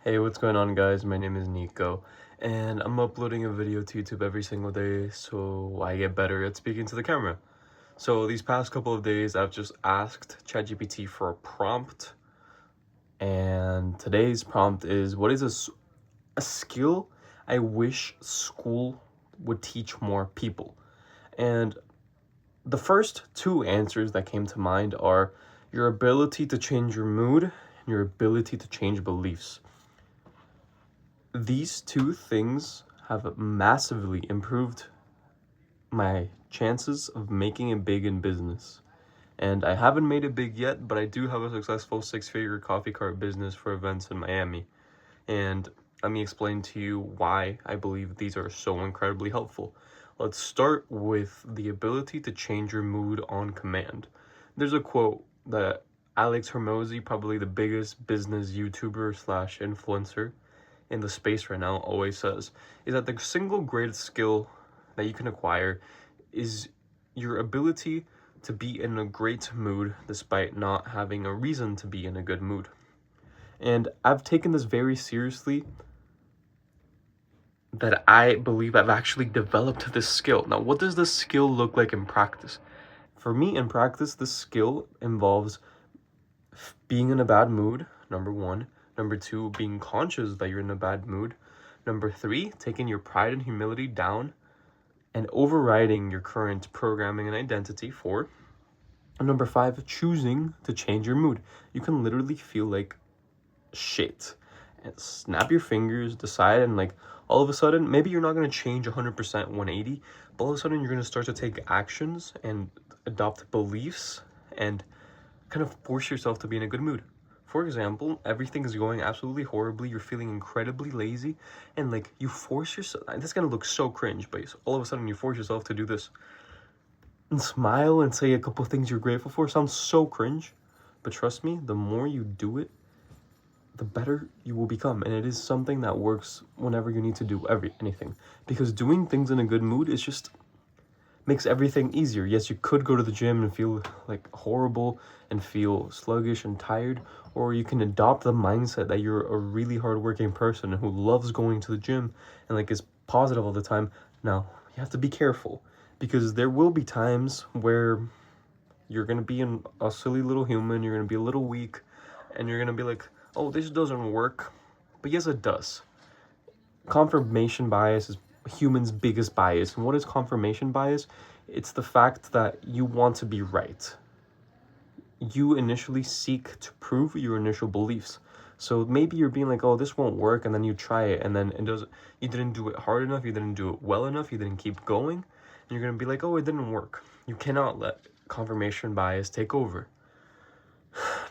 Hey, what's going on, guys? My name is Nico, and I'm uploading a video to YouTube every single day so I get better at speaking to the camera. So these past couple of days, I've just asked ChatGPT for a prompt, and today's prompt is, what is a skill I wish school would teach more people? And the first two answers that came to mind are your ability to change your mood and your ability to change beliefs. These two things have massively improved my chances of making it big in business. And I haven't made it big yet, but I do have a successful six-figure coffee cart business for events in Miami. And let me explain to you why I believe these are so incredibly helpful. Let's start with the ability to change your mood on command. There's a quote that Alex Hormozi, probably the biggest business YouTuber slash influencer in the space right now, always says, is that the single greatest skill that you can acquire is your ability to be in a great mood despite not having a reason to be in a good mood. And I've taken this very seriously, that I believe I've actually developed this skill. Now, what does this skill look like in practice? For me, in practice, this skill involves being in a bad mood, number one. Number two, being conscious that you're in a bad mood. Number three, taking your pride and humility down and overriding your current programming and identity. Four. And number five, choosing to change your mood. You can literally feel like shit and snap your fingers, decide, and like all of a sudden, maybe you're not going to change 100% 180, but all of a sudden you're going to start to take actions and adopt beliefs and kind of force yourself to be in a good mood. For example, everything is going absolutely horribly, you're feeling incredibly lazy, and like you force yourself, this is gonna look so cringe, but all of a sudden you force yourself to do this and smile and say a couple things you're grateful for. Sounds so cringe, but trust me, the more you do it, the better you will become. And it is something that works whenever you need to do anything, because doing things in a good mood is just makes everything easier. Yes, you could go to the gym and feel like horrible and feel sluggish and tired, or you can adopt the mindset that you're a really hardworking person who loves going to the gym and like is positive all the time. Now, you have to be careful, because there will be times where you're going to be a silly little human, you're going to be a little weak, and you're going to be like, oh, this doesn't work. But yes, it does. Confirmation bias is humans' biggest bias. And what is confirmation bias? It's the fact that you want to be right. You initially seek to prove your initial beliefs. So maybe you're being like, oh, this won't work, and then you try it, and then it doesn't. You didn't do it hard enough, you didn't do it well enough, you didn't keep going, and you're gonna be like, oh, it didn't work. You cannot let confirmation bias take over.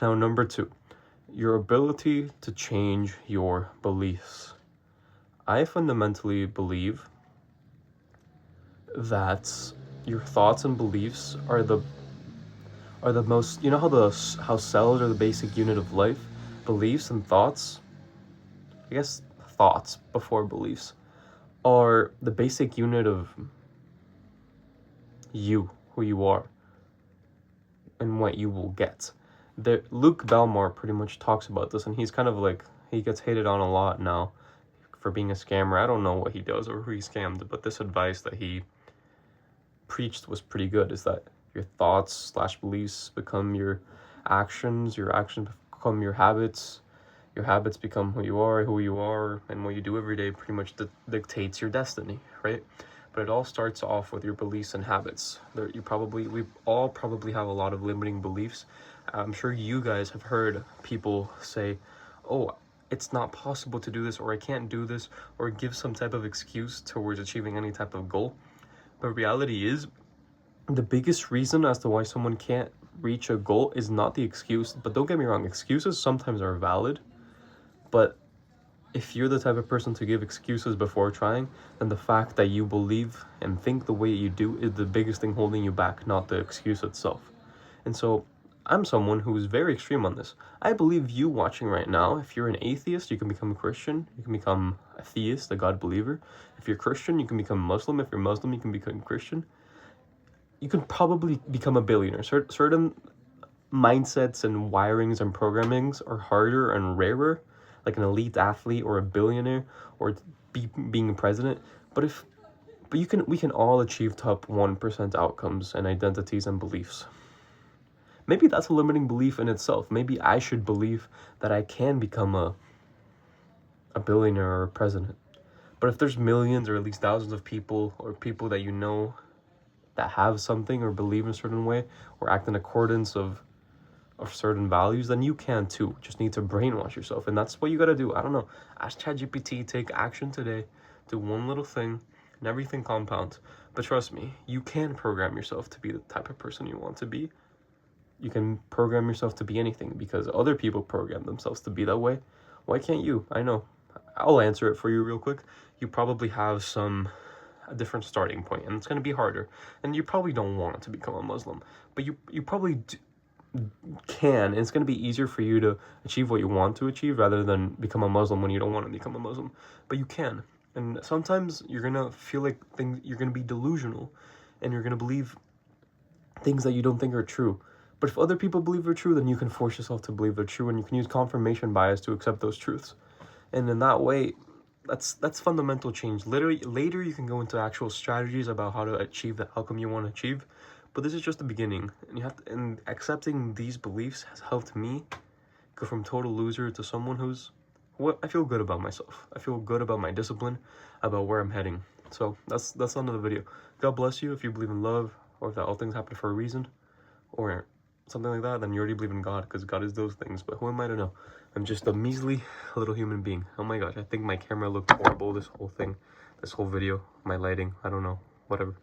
Now, number two, your ability to change your beliefs. I fundamentally believe that your thoughts and beliefs are the most, you know how cells are the basic unit of life? Beliefs and thoughts, I guess thoughts before beliefs, are the basic unit of you, who you are, and what you will get. Luke Belmar pretty much talks about this, and he's kind of like, he gets hated on a lot now for being a scammer. I don't know what he does or who he scammed, but this advice that he preached was pretty good, is that your thoughts / beliefs become your actions become your habits become who you are, and what you do every day pretty much dictates your destiny, right? But it all starts off with your beliefs and habits. We all probably have a lot of limiting beliefs. I'm sure you guys have heard people say, oh, it's not possible to do this, or I can't do this, or give some type of excuse towards achieving any type of goal. But reality is, the biggest reason as to why someone can't reach a goal is not the excuse. But don't get me wrong, excuses sometimes are valid. But if you're the type of person to give excuses before trying, then the fact that you believe and think the way you do is the biggest thing holding you back, not the excuse itself. And so I'm someone who is very extreme on this. I believe you watching right now, if you're an atheist, you can become a Christian. You can become a theist, a God believer. If you're Christian, you can become Muslim. If you're Muslim, you can become Christian. You can probably become a billionaire. Certain mindsets and wirings and programmings are harder and rarer. like an elite athlete or a billionaire or being a president. But we can all achieve top 1% outcomes and identities and beliefs. Maybe that's a limiting belief in itself. Maybe I should believe that I can become a billionaire or a president. But if there's millions or at least thousands of people or people that you know that have something or believe in a certain way or act in accordance of certain values, then you can too. Just need to brainwash yourself, and that's what you gotta do. I don't know. Ask ChatGPT, take action today, do one little thing, and everything compounds. But trust me, you can program yourself to be the type of person you want to be. You can program yourself to be anything because other people program themselves to be that way. Why can't you? I know. I'll answer it for you real quick. You probably have a different starting point, and it's going to be harder. And you probably don't want to become a Muslim, but you probably can, and it's going to be easier for you to achieve what you want to achieve rather than become a Muslim when you don't want to become a Muslim. But you can. And sometimes you're going to feel like you're going to be delusional, and you're going to believe things that you don't think are true. But if other people believe they're true, then you can force yourself to believe they're true, and you can use confirmation bias to accept those truths. And in that way, that's fundamental change. Literally, later you can go into actual strategies about how to achieve the outcome you want to achieve. But this is just the beginning, and accepting these beliefs has helped me go from total loser to someone I feel good about myself. I feel good about my discipline, about where I'm heading. So that's the end of the video. God bless you if you believe in love, or if that all things happen for a reason, or something like that. Then you already believe in God, because God is those things. But who am I to know? I'm just a measly little human being. Oh my gosh, I think my camera looked horrible this whole video. My lighting, I don't know, whatever.